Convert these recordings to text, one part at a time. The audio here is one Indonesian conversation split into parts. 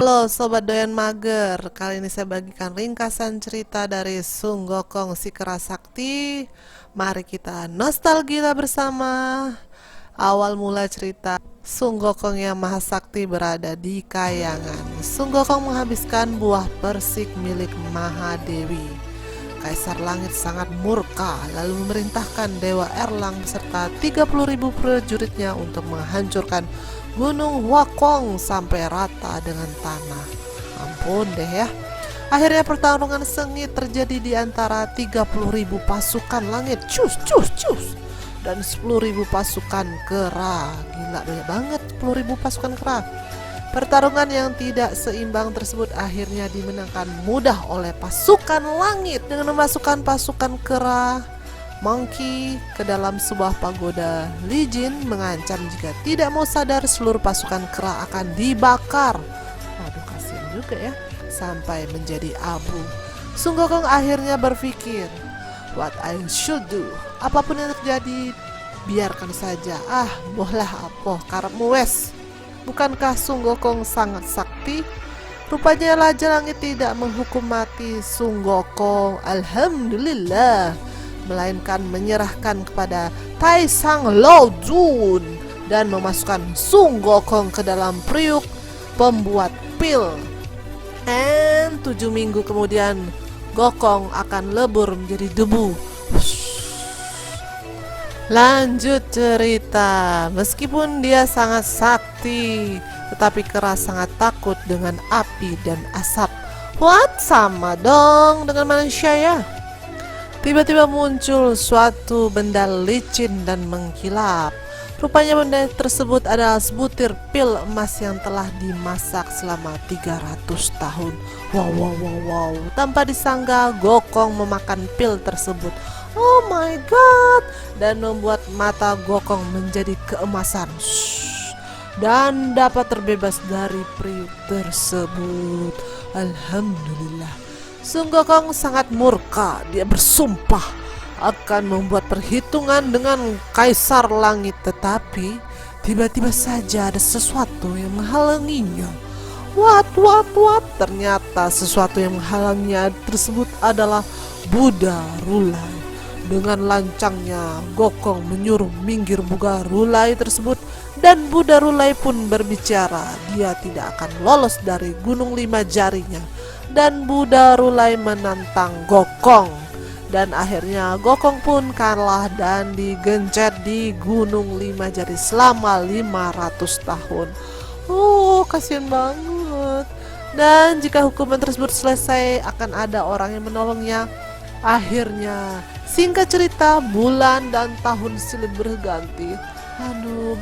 Halo Sobat Doyan Mager, kali ini saya bagikan ringkasan cerita dari Sung Gokong si Kera Sakti. Mari kita nostalgia bersama. Awal mula cerita, Sung Gokong yang Maha Sakti berada di Kayangan. Sung Gokong menghabiskan buah persik milik Mahadewi. Kaisar Langit sangat murka, lalu memerintahkan Dewa Erlang beserta 30.000 prajuritnya untuk menghancurkan Gunung Huakong sampai rata dengan tanah. Ampun deh ya. Akhirnya pertarungan sengit terjadi di antara 30.000 pasukan langit, cus, dan 10.000 pasukan kera. Gila, banyak banget 10.000 pasukan kera. Pertarungan yang tidak seimbang tersebut akhirnya dimenangkan mudah oleh pasukan langit dengan memasukkan pasukan kera Monkey ke dalam sebuah pagoda. Li Jin mengancam jika tidak mau sadar seluruh pasukan kera akan dibakar. Waduh, kasihan juga ya, sampai menjadi abu. Sung Gokong akhirnya berpikir, what I should do. Apapun yang terjadi, biarkan saja. Bohlah apa karepmu wes. Bukankah Sung Gokong sangat sakti? Rupanya Raja Langit tidak menghukum mati Sung Gokong, alhamdulillah, melainkan menyerahkan kepada Tai Sang Lao Jun dan memasukkan Sung Gokong ke dalam periuk pembuat pil. Dan 7 minggu kemudian Gokong akan lebur menjadi debu. Lanjut cerita. Meskipun dia sangat sakti, tetapi Kera sangat takut dengan api dan asap. What? Sama dong dengan manusia ya. Tiba-tiba muncul suatu benda licin dan mengkilap. Rupanya benda tersebut adalah sebutir pil emas yang telah dimasak selama 300 tahun. Wow. Tanpa disangka Gokong memakan pil tersebut. Oh my god. Dan membuat mata Gokong menjadi keemasan. Dan dapat terbebas dari periuk tersebut. Alhamdulillah. Sung Gokong sangat murka. Dia bersumpah akan membuat perhitungan dengan Kaisar Langit, tetapi tiba-tiba saja ada sesuatu yang menghalanginya. What? Ternyata sesuatu yang menghalanginya tersebut adalah Buddha Rulai. Dengan lancangnya Gokong menyuruh minggir Buddha Rulai tersebut, dan Buddha Rulai pun berbicara dia tidak akan lolos dari Gunung 5 Jarinya. Dan Buddha Rulai menantang Gokong, dan akhirnya Gokong pun kalah dan digencet di Gunung 5 Jari selama 500 tahun. Kasihan banget. Dan jika hukuman tersebut selesai, akan ada orang yang menolongnya. Akhirnya, singkat cerita, bulan dan tahun silih berganti.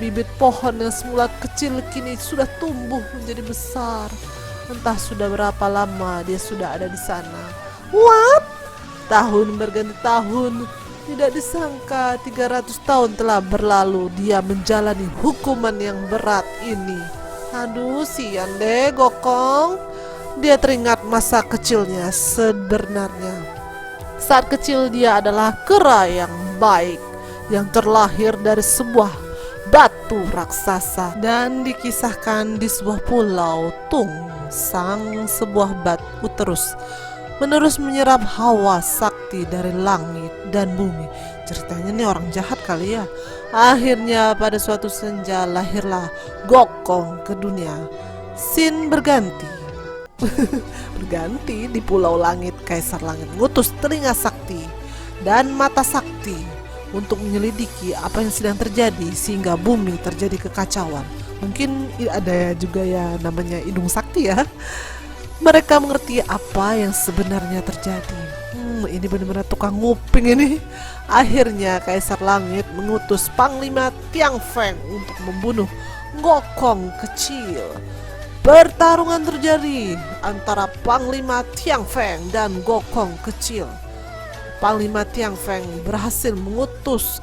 Bibit pohon yang semula kecil kini sudah tumbuh menjadi besar. Entah sudah berapa lama dia sudah ada di sana. What? Tahun berganti tahun. Tidak disangka 300 tahun telah berlalu dia menjalani hukuman yang berat ini. Sian deh Gokong. Dia teringat masa kecilnya sebenarnya. Saat kecil dia adalah kera yang baik, yang terlahir dari sebuah batu raksasa dan dikisahkan di sebuah pulau Tung Sang. Sebuah batu terus menerus menyerap hawa sakti dari langit dan bumi. Ceritanya nih orang jahat kali ya. Akhirnya pada suatu senja lahirlah Gokong ke dunia. Scene berganti. Berganti di Pulau Langit. Kaisar Langit mengutus telinga sakti dan mata sakti untuk menyelidiki apa yang sedang terjadi sehingga bumi terjadi kekacauan. Mungkin ada juga ya namanya hidung sakti ya. Mereka mengerti apa yang sebenarnya terjadi. Ini benar-benar tukang nguping ini. Akhirnya Kaisar Langit mengutus Panglima Tiang Feng untuk membunuh Gokong kecil. Pertarungan terjadi antara Panglima Tiang Feng dan Gokong kecil. Panglima Tiang Feng berhasil memutus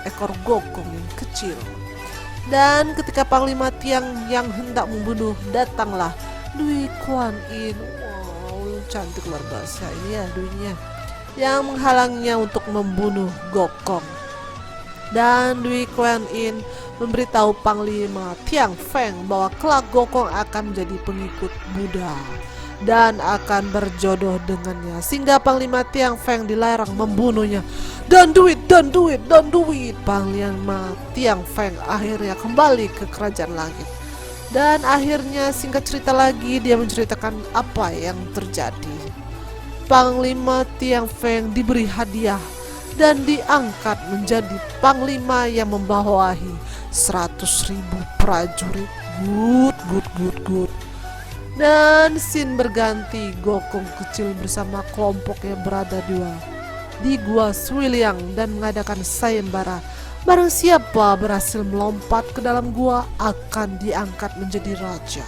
ekor Gokong yang kecil. Dan ketika Panglima Tiang yang hendak membunuh, datanglah Dui Kuan Yin. Wow, cantik luar biasa ini ya Duinya, yang menghalangnya untuk membunuh Gokong. Dan Dwi Kuan Yin memberitahu Panglima Tiang Feng bahwa kelak Gokong akan menjadi pengikut Buddha dan akan berjodoh dengannya, sehingga Panglima Tiang Feng dilarang membunuhnya. Don't do it, don't do it, don't do it. Panglima Tiang Feng akhirnya kembali ke kerajaan langit. Dan akhirnya singkat cerita lagi, dia menceritakan apa yang terjadi. Panglima Tiang Feng diberi hadiah dan diangkat menjadi panglima yang membawahi 100.000 prajurit. Good. Dan scene berganti, Gokong kecil bersama kelompoknya berada di Gua Swiliang dan mengadakan sayembara. Barang siapa berhasil melompat ke dalam gua akan diangkat menjadi raja.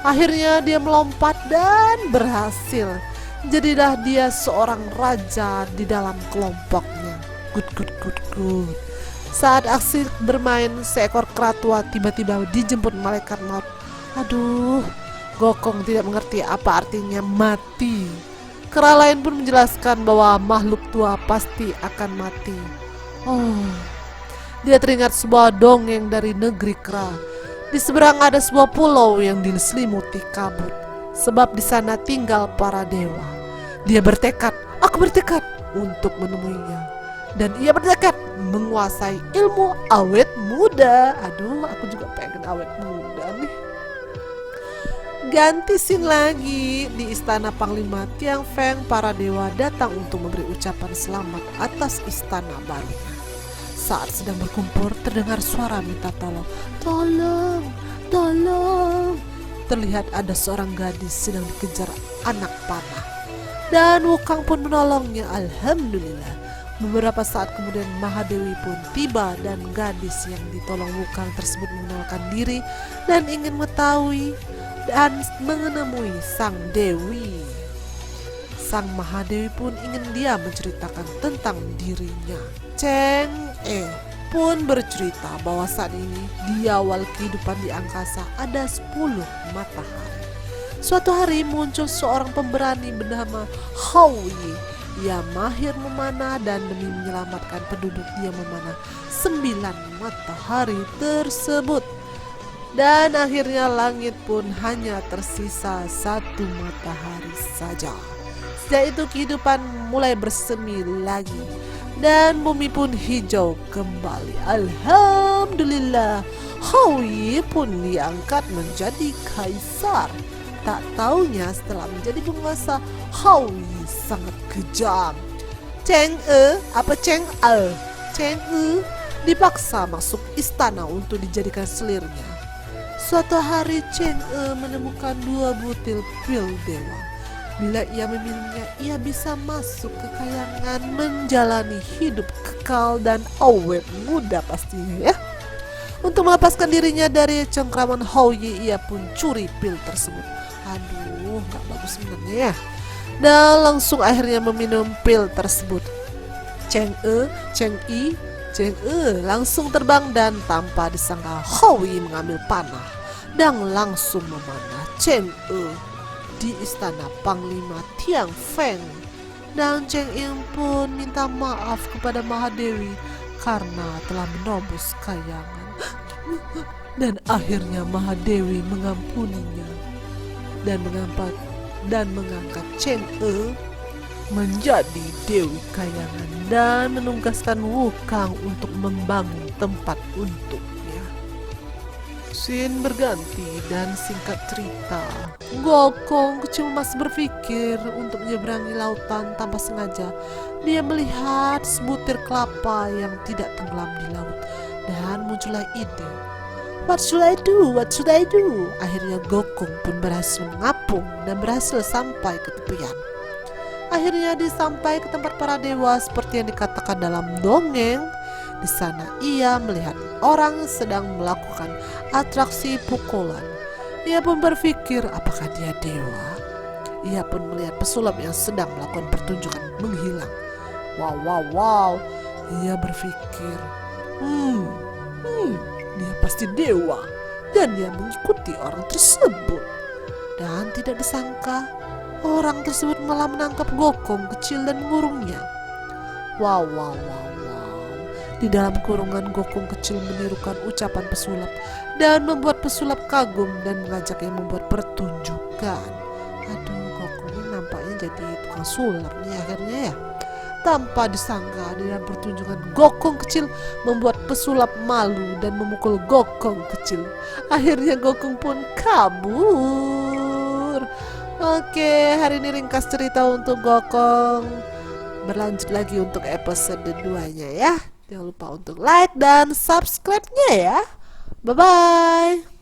Akhirnya dia melompat dan berhasil. Jadilah dia seorang raja di dalam kelompoknya. Good. Saat aksi bermain, seekor kera tua tiba-tiba dijemput malaikat maut. Aduh, Gokong tidak mengerti apa artinya mati. Kera lain pun menjelaskan bahwa makhluk tua pasti akan mati. Dia teringat sebuah dongeng dari negeri kera. Di seberang ada sebuah pulau yang diselimuti kabut, sebab di sana tinggal para dewa. Dia bertekad, aku bertekad untuk menemuinya. Dan ia bertekad menguasai ilmu awet muda. Aduh, aku juga pengen awet muda nih. Ganti scene lagi di istana Panglima Tiang Feng. Para dewa datang untuk memberi ucapan selamat atas istana barunya. Saat sedang berkumpul, terdengar suara minta tolong. Tolong. Terlihat ada seorang gadis sedang dikejar anak panah, dan Wukang pun menolongnya. Alhamdulillah. Beberapa saat kemudian Mahadewi pun tiba, dan gadis yang ditolong Wukang tersebut mengenalkan diri dan ingin mengetahui dan menemui sang dewi. Sang Mahadewi pun ingin dia menceritakan tentang dirinya. Cheng E pun bercerita bahwa saat ini di awal kehidupan di angkasa ada 10 matahari. Suatu hari muncul seorang pemberani bernama Hao Yi. Ia mahir memanah, dan demi menyelamatkan penduduk dia memanah 9 matahari tersebut. Dan akhirnya langit pun hanya tersisa 1 matahari saja. Sejak itu kehidupan mulai bersemi lagi, dan bumi pun hijau kembali. Alhamdulillah. Hao Yi pun diangkat menjadi kaisar. Tak taunya setelah menjadi penguasa, Hao Yi sangat kejam. Cheng E dipaksa masuk istana untuk dijadikan selirnya. Suatu hari Cheng E menemukan 2 butil pil dewa. Bila ia meminumnya, ia bisa masuk ke kayangan, menjalani hidup kekal dan awet muda pastinya ya. Untuk melepaskan dirinya dari cengkraman Hao Yi, ia pun curi pil tersebut. Aduh, gak bagus sebenarnya ya. Dan langsung akhirnya meminum pil tersebut. Cheng E langsung terbang, dan tanpa disangka Hao Yi mengambil panah dan langsung memanah Cheng E di istana Panglima Tiang Feng. Dan Cheng E pun minta maaf kepada Mahadewi karena telah menerobos kayangan. Dan akhirnya Mahadewi mengampuninya dan mengangkat Cheng E menjadi Dewi Kayangan, dan menugaskan Wukang untuk membangun tempat untuknya. Scene berganti, dan singkat cerita, Gokong kecil masih berpikir untuk menyeberangi lautan. Tanpa sengaja dia melihat sebutir kelapa yang tidak tenggelam di laut, dan muncullah ide. What should I do? Akhirnya Gokong pun berhasil mengapung dan berhasil sampai ke tepian. Akhirnya disampai ke tempat para dewa seperti yang dikatakan dalam dongeng. Di sana ia melihat orang sedang melakukan atraksi pukulan. Ia pun berpikir, apakah dia dewa? Ia pun melihat pesulap yang sedang melakukan pertunjukan menghilang. Wow. Ia berpikir, dia pasti dewa, dan dia mengikuti orang tersebut. Dan tidak disangka, orang tersebut malah menangkap Gokong kecil dan mengurungnya. Wow. Di dalam kurungan, Gokong kecil menirukan ucapan pesulap dan membuat pesulap kagum dan mengajaknya membuat pertunjukan. Aduh, Gokong ini nampaknya jadi tukang sulap nih akhirnya ya. Tanpa disangka, di dalam pertunjukan, Gokong kecil membuat pesulap malu dan memukul Gokong kecil. Akhirnya Gokong pun kabur. Oke, hari ini ringkas cerita untuk Gokong. Berlanjut lagi untuk episode 2-nya ya. Jangan lupa untuk like dan subscribe-nya ya. Bye-bye.